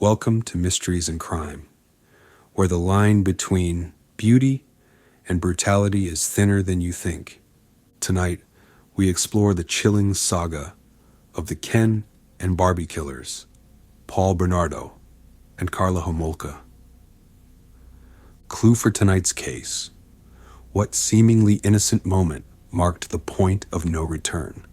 Welcome to Mysteries and Crime, where the line between beauty and brutality is thinner than you think. Tonight, we explore the chilling saga of the Ken and Barbie Killers, Bernardo and Karla Homolka. Clue for tonight's case: what seemingly innocent moment marked the point of no return?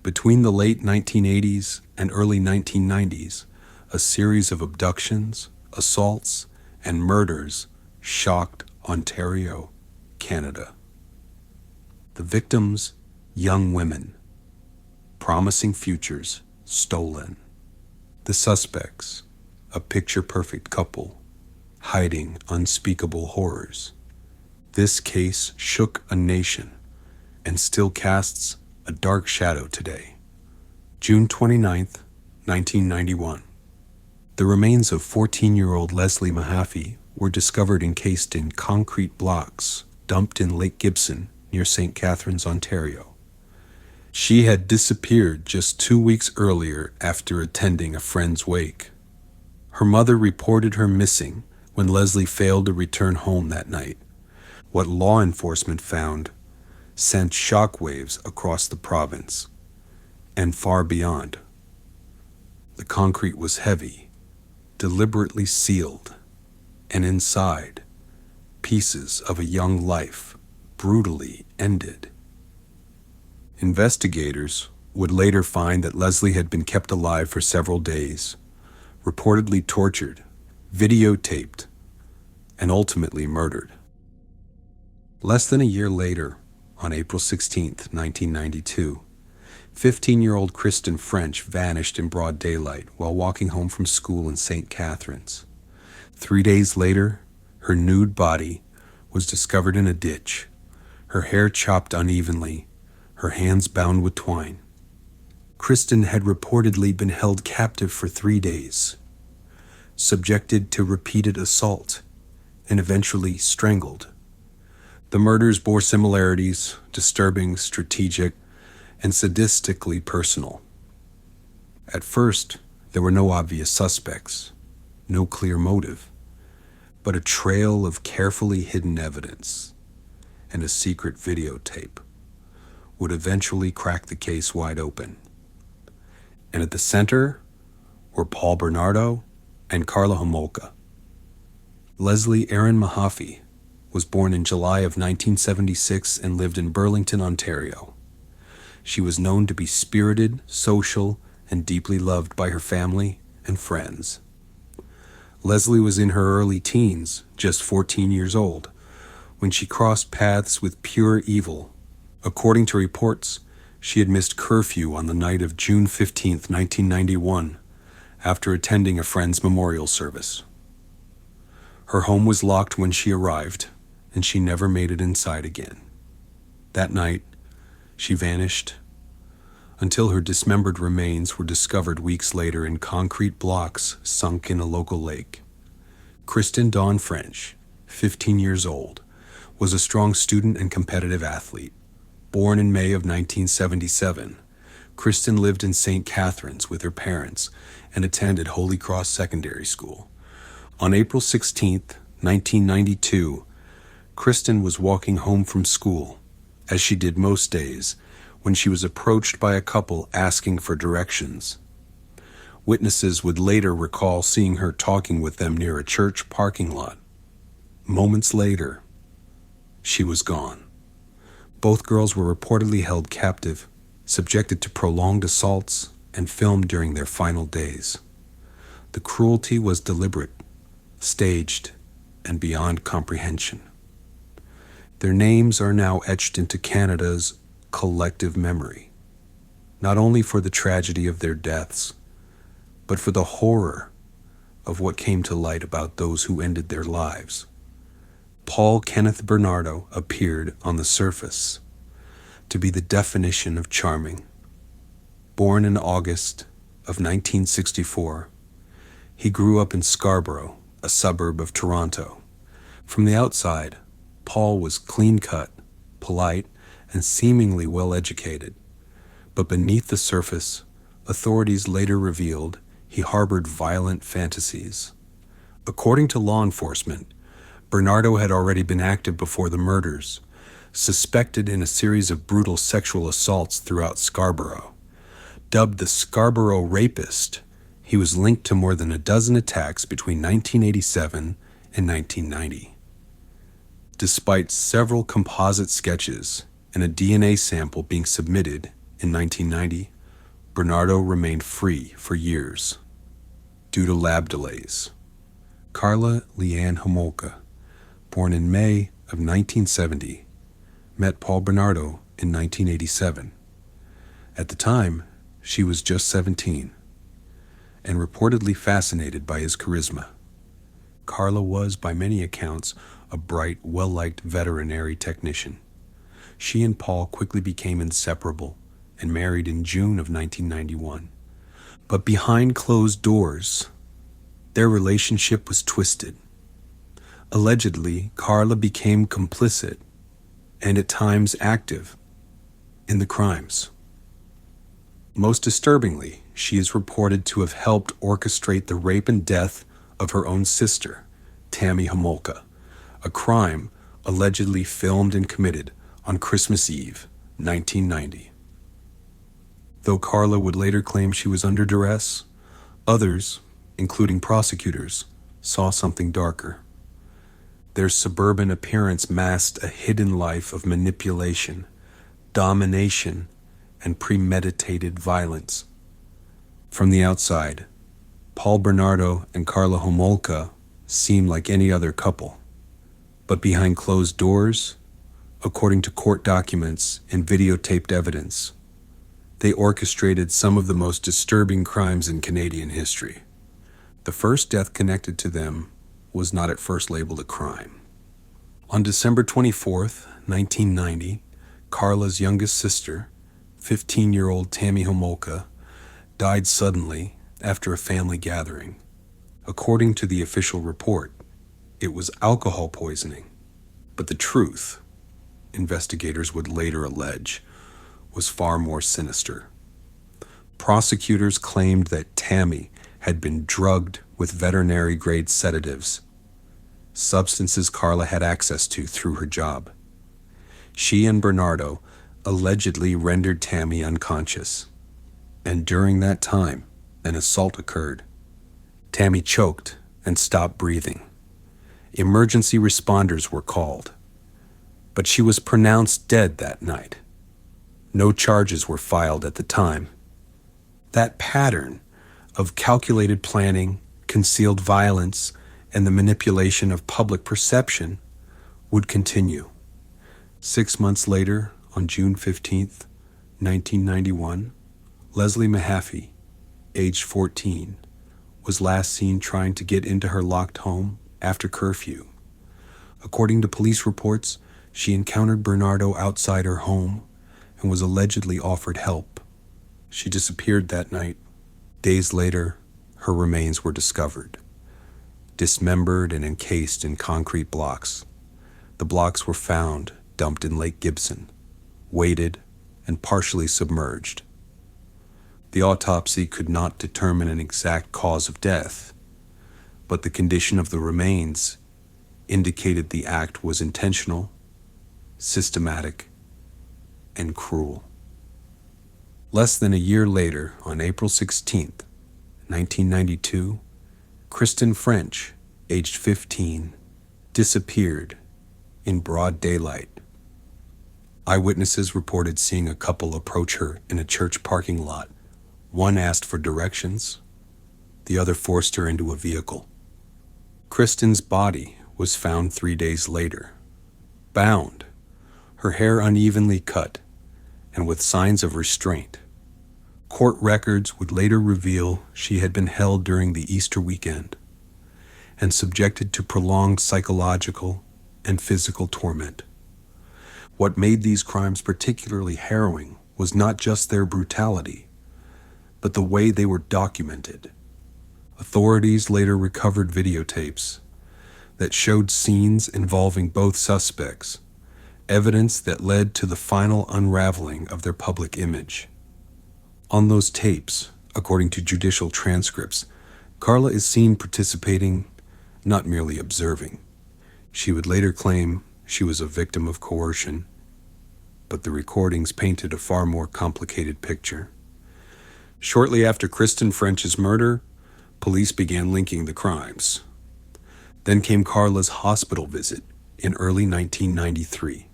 Between the late 1980s and early 1990s, a series of abductions, assaults, and murders shocked Ontario, Canada. The victims, young women. Promising futures stolen. The suspects, a picture-perfect couple, hiding unspeakable horrors. This case shook a nation and still casts a dark shadow today. June 29th, 1991. The remains of 14-year-old Leslie Mahaffy were discovered encased in concrete blocks dumped in Lake Gibson near St. Catharines, Ontario. She had disappeared just 2 weeks earlier after attending a friend's wake. Her mother reported her missing when Leslie failed to return home that night. What law enforcement found sent shockwaves across the province and far beyond. The concrete was heavy, deliberately sealed, and inside, pieces of a young life brutally ended. Investigators would later find that Leslie had been kept alive for several days, reportedly tortured, videotaped, and ultimately murdered. Less than a year later, on April 16, 1992, 15-year-old Kristen French vanished in broad daylight while walking home from school in St. Catharines. 3 days later, her nude body was discovered in a ditch, her hair chopped unevenly, her hands bound with twine. Kristen had reportedly been held captive for 3 days, subjected to repeated assault, and eventually strangled. The murders bore similarities, disturbing, strategic, and sadistically personal. At first, there were no obvious suspects, no clear motive, but a trail of carefully hidden evidence and a secret videotape would eventually crack the case wide open. And at the center were Bernardo and Karla Homolka. Leslie Erin Mahaffy was born in July of 1976 and lived in Burlington, Ontario. She was known to be spirited, social, and deeply loved by her family and friends. Leslie was in her early teens, just 14 years old, when she crossed paths with pure evil. According to reports, she had missed curfew on the night of June 15, 1991, after attending a friend's memorial service. Her home was locked when she arrived, and she never made it inside again. That night, she vanished until her dismembered remains were discovered weeks later in concrete blocks sunk in a local lake. Kristen Dawn French, 15 years old, was a strong student and competitive athlete. Born in May of 1977, Kristen lived in St. Catharines with her parents and attended Holy Cross Secondary School. On April 16, 1992, Kristen was walking home from school, as she did most days, when she was approached by a couple asking for directions. Witnesses would later recall seeing her talking with them near a church parking lot. Moments later, she was gone. Both girls were reportedly held captive, subjected to prolonged assaults, and filmed during their final days. The cruelty was deliberate, staged, and beyond comprehension. Their names are now etched into Canada's collective memory, not only for the tragedy of their deaths, but for the horror of what came to light about those who ended their lives. Paul Kenneth Bernardo appeared on the surface to be the definition of charming. Born in August of 1964, he grew up in Scarborough, a suburb of Toronto. From the outside, Paul was clean-cut, polite, and seemingly well-educated. But beneath the surface, authorities later revealed he harbored violent fantasies. According to law enforcement, Bernardo had already been active before the murders, suspected in a series of brutal sexual assaults throughout Scarborough. Dubbed the Scarborough Rapist, he was linked to more than a dozen attacks between 1987 and 1990. Despite several composite sketches and a DNA sample being submitted in 1990, Bernardo remained free for years due to lab delays. Karla Leanne Homolka, born in May of 1970, met Paul Bernardo in 1987. At the time, she was just 17 and reportedly fascinated by his charisma. Karla was, by many accounts, a bright, well-liked veterinary technician. She and Paul quickly became inseparable and married in June of 1991. But behind closed doors, their relationship was twisted. Allegedly, Karla became complicit and at times active in the crimes. Most disturbingly, she is reported to have helped orchestrate the rape and death of her own sister, Tammy Homolka, a crime allegedly filmed and committed on Christmas Eve, 1990. Though Karla would later claim she was under duress, others, including prosecutors, saw something darker. Their suburban appearance masked a hidden life of manipulation, domination, and premeditated violence. From the outside, Paul Bernardo and Karla Homolka seemed like any other couple. But behind closed doors, according to court documents and videotaped evidence, they orchestrated some of the most disturbing crimes in Canadian history. The first death connected to them was not at first labeled a crime. On December 24th, 1990, Karla's youngest sister, 15-year-old Tammy Homolka, died suddenly after a family gathering. According to the official report, it was alcohol poisoning. But the truth, investigators would later allege, was far more sinister. Prosecutors claimed that Tammy had been drugged with veterinary-grade sedatives, substances Karla had access to through her job. She and Bernardo allegedly rendered Tammy unconscious, and during that time, an assault occurred. Tammy choked and stopped breathing. Emergency responders were called, but she was pronounced dead that night. No charges were filed at the time. That pattern of calculated planning, concealed violence, and the manipulation of public perception would continue. 6 months later, on June 15th, 1991, Leslie Mahaffy, aged 14, was last seen trying to get into her locked home after curfew. According to police reports, she encountered Bernardo outside her home and was allegedly offered help. She disappeared that night. Days later, her remains were discovered, dismembered and encased in concrete blocks. The blocks were found dumped in Lake Gibson, weighted and partially submerged. The autopsy could not determine an exact cause of death, but the condition of the remains indicated the act was intentional, systematic, and cruel. Less than a year later, on April 16th, 1992, Kristen French, aged 15, disappeared in broad daylight. Eyewitnesses reported seeing a couple approach her in a church parking lot. One asked for directions. The other forced her into a vehicle. Kristen's body was found 3 days later, bound, her hair unevenly cut, and with signs of restraint. Court records would later reveal she had been held during the Easter weekend and subjected to prolonged psychological and physical torment. What made these crimes particularly harrowing was not just their brutality, but the way they were documented. Authorities later recovered videotapes that showed scenes involving both suspects, evidence that led to the final unraveling of their public image. On those tapes, According to judicial transcripts, Karla is seen participating, not merely observing. She would later claim she was a victim of coercion, but the recordings painted a far more complicated picture. Shortly after Kristen French's murder, police began linking the crimes. Then came Karla's hospital visit in early 1993,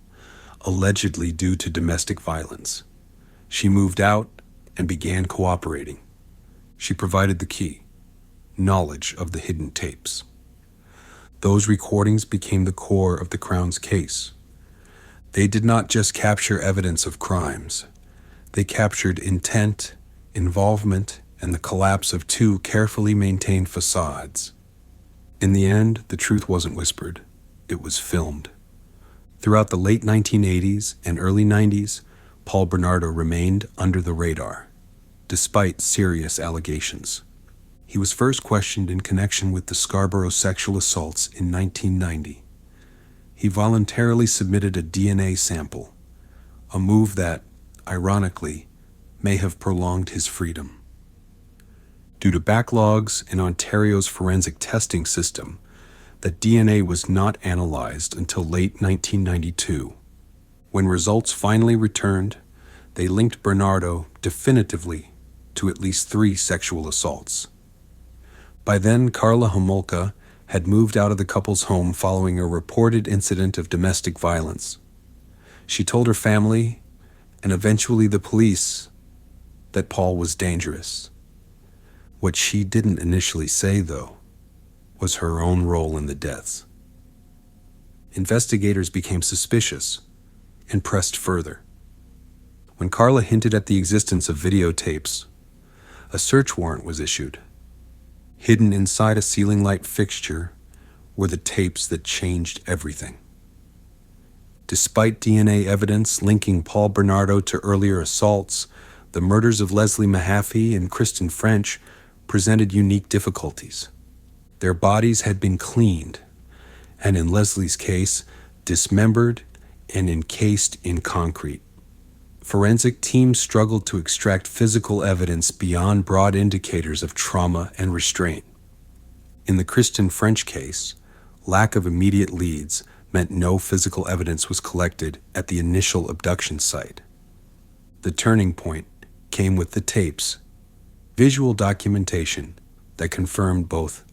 allegedly due to domestic violence. She moved out and began cooperating. She provided the key, knowledge of the hidden tapes. Those recordings became the core of the Crown's case. They did not just capture evidence of crimes. They captured intent, involvement, and the collapse of two carefully maintained facades. In the end, the truth wasn't whispered. It was filmed. Throughout the late 1980s and early 90s, Paul Bernardo remained under the radar, despite serious allegations. He was first questioned in connection with the Scarborough sexual assaults in 1990. He voluntarily submitted a DNA sample, a move that, ironically, may have prolonged his freedom. Due to backlogs in Ontario's forensic testing system, the DNA was not analyzed until late 1992. When results finally returned, they linked Bernardo definitively to at least 3 sexual assaults. By then, Karla Homolka had moved out of the couple's home following a reported incident of domestic violence. She told her family, and eventually the police, that Paul was dangerous. What she didn't initially say, though, was her own role in the deaths. Investigators became suspicious and pressed further. When Karla hinted at the existence of videotapes, a search warrant was issued. Hidden inside a ceiling light fixture were the tapes that changed everything. Despite DNA evidence linking Paul Bernardo to earlier assaults, the murders of Leslie Mahaffy and Kristen French presented unique difficulties. Their bodies had been cleaned, and in Leslie's case, dismembered and encased in concrete. Forensic teams struggled to extract physical evidence beyond broad indicators of trauma and restraint. In the Kristen French case, lack of immediate leads meant no physical evidence was collected at the initial abduction site. The turning point came with the tapes, visual documentation that confirmed both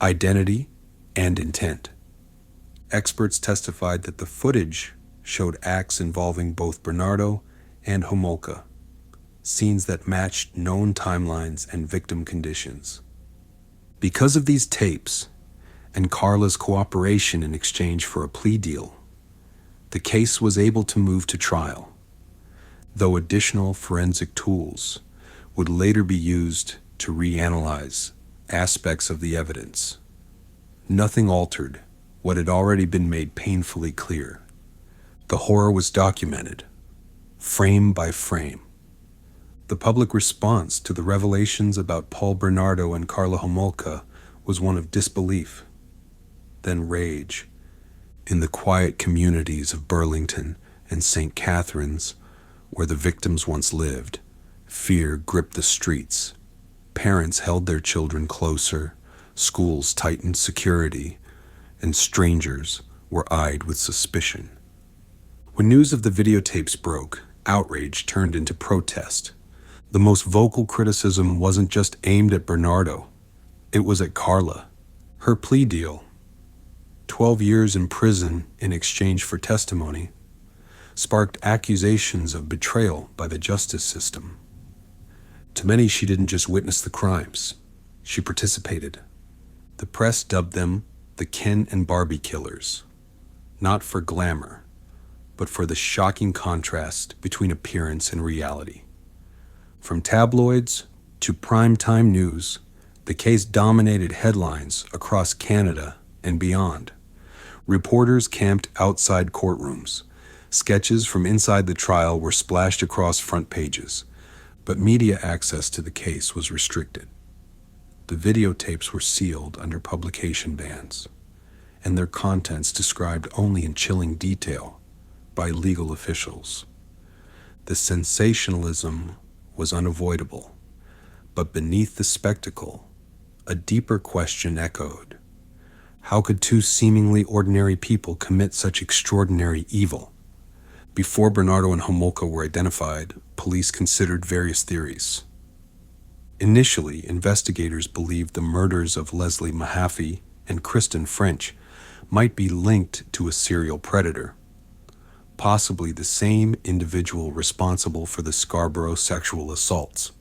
identity and intent. Experts testified that the footage showed acts involving both Bernardo and Homolka, scenes that matched known timelines and victim conditions. Because of these tapes and Karla's cooperation in exchange for a plea deal, the case was able to move to trial, though additional forensic tools would later be used to reanalyze aspects of the evidence. Nothing altered what had already been made painfully clear. The horror was documented, frame by frame. The public response to the revelations about Paul Bernardo and Karla Homolka was one of disbelief, then rage. In the quiet communities of Burlington and St. Catharines, where the victims once lived, fear gripped the streets. Parents held their children closer, schools tightened security, and strangers were eyed with suspicion. When news of the videotapes broke, outrage turned into protest. The most vocal criticism wasn't just aimed at Bernardo. It was at Karla. Her plea deal, 12 years in prison in exchange for testimony, sparked accusations of betrayal by the justice system. To many, she didn't just witness the crimes. She participated. The press dubbed them the Ken and Barbie Killers, not for glamour, but for the shocking contrast between appearance and reality. From tabloids to primetime news, the case dominated headlines across Canada and beyond. Reporters camped outside courtrooms. Sketches from inside the trial were splashed across front pages, but media access to the case was restricted. The videotapes were sealed under publication bans, and their contents described only in chilling detail by legal officials. The sensationalism was unavoidable, But beneath the spectacle, a deeper question echoed. How could two seemingly ordinary people commit such extraordinary evil? Before Bernardo and Homolka were identified, police considered various theories. Initially, investigators believed the murders of Leslie Mahaffy and Kristen French might be linked to a serial predator, possibly the same individual responsible for the Scarborough sexual assaults.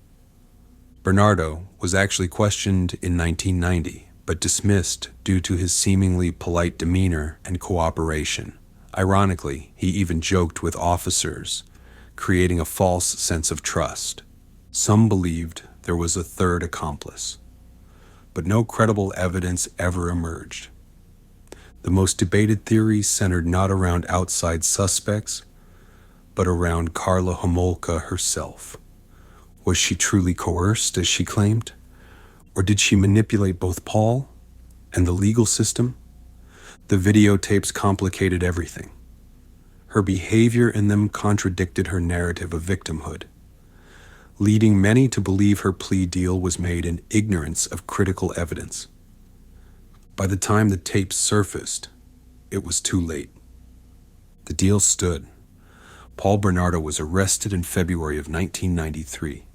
Bernardo was actually questioned in 1990, but dismissed due to his seemingly polite demeanor and cooperation. Ironically, he even joked with officers, creating a false sense of trust. Some believed there was a third accomplice, but no credible evidence ever emerged. The most debated theories centered not around outside suspects, but around Karla Homolka herself. Was she truly coerced, as she claimed? Or did she manipulate both Paul and the legal system? The videotapes complicated everything. Her behavior in them contradicted her narrative of victimhood, leading many to believe her plea deal was made in ignorance of critical evidence. By the time the tapes surfaced, it was too late. The deal stood. Paul Bernardo was arrested in February of 1993.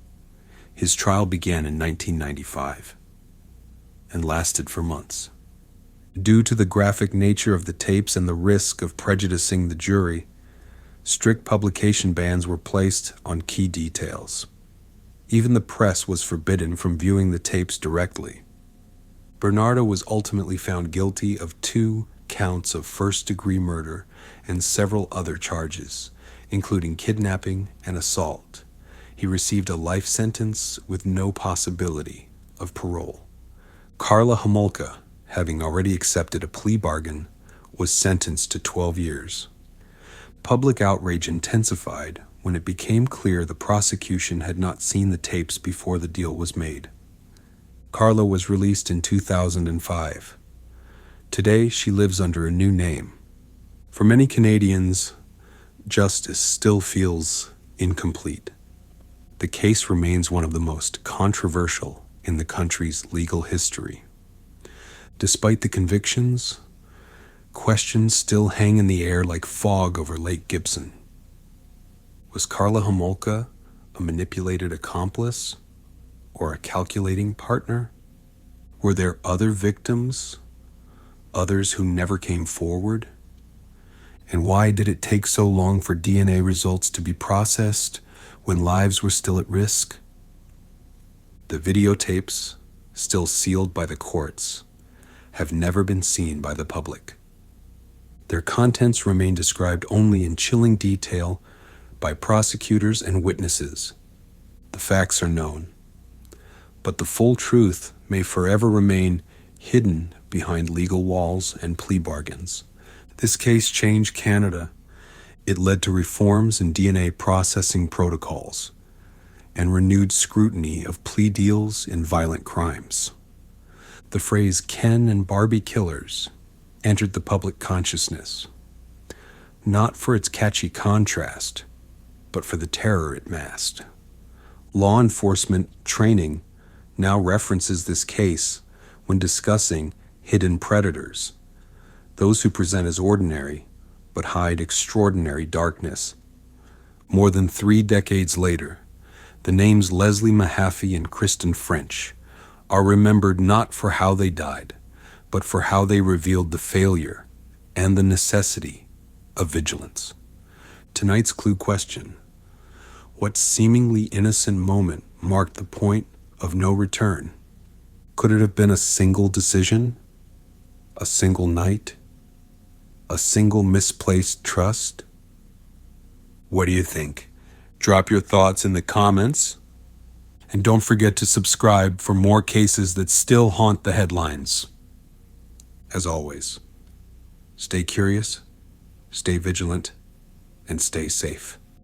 His trial began in 1995 and lasted for months. Due to the graphic nature of the tapes and the risk of prejudicing the jury, strict publication bans were placed on key details. Even the press was forbidden from viewing the tapes directly. Bernardo was ultimately found guilty of 2 counts of first-degree murder and several other charges, including kidnapping and assault. He received a life sentence with no possibility of parole. Karla Homolka, having already accepted a plea bargain, was sentenced to 12 years. Public outrage intensified when it became clear the prosecution had not seen the tapes before the deal was made. Karla was released in 2005. Today, she lives under a new name. For many Canadians, justice still feels incomplete. The case remains one of the most controversial in the country's legal history. Despite the convictions, questions still hang in the air like fog over Lake Gibson. Was Karla Homolka a manipulated accomplice or a calculating partner? Were there other victims, others who never came forward? And why did it take so long for DNA results to be processed when lives were still at risk? The videotapes, still sealed by the courts, have never been seen by the public. Their contents remain described only in chilling detail by prosecutors and witnesses. The facts are known, but the full truth may forever remain hidden behind legal walls and plea bargains. This case changed Canada. It led to reforms in DNA processing protocols and renewed scrutiny of plea deals in violent crimes. The phrase Ken and Barbie Killers entered the public consciousness, not for its catchy contrast, but for the terror it masked. Law enforcement training now references this case when discussing hidden predators, those who present as ordinary but hide extraordinary darkness. More than 3 decades later, the names Leslie Mahaffy and Kristen French are remembered not for how they died, but for how they revealed the failure and the necessity of vigilance. Tonight's clue question: what seemingly innocent moment marked the point of no return? Could it have been a single decision? A single night? A single misplaced trust? What do you think? Drop your thoughts in the comments. And don't forget to subscribe for more cases that still haunt the headlines. As always, stay curious, stay vigilant, and stay safe.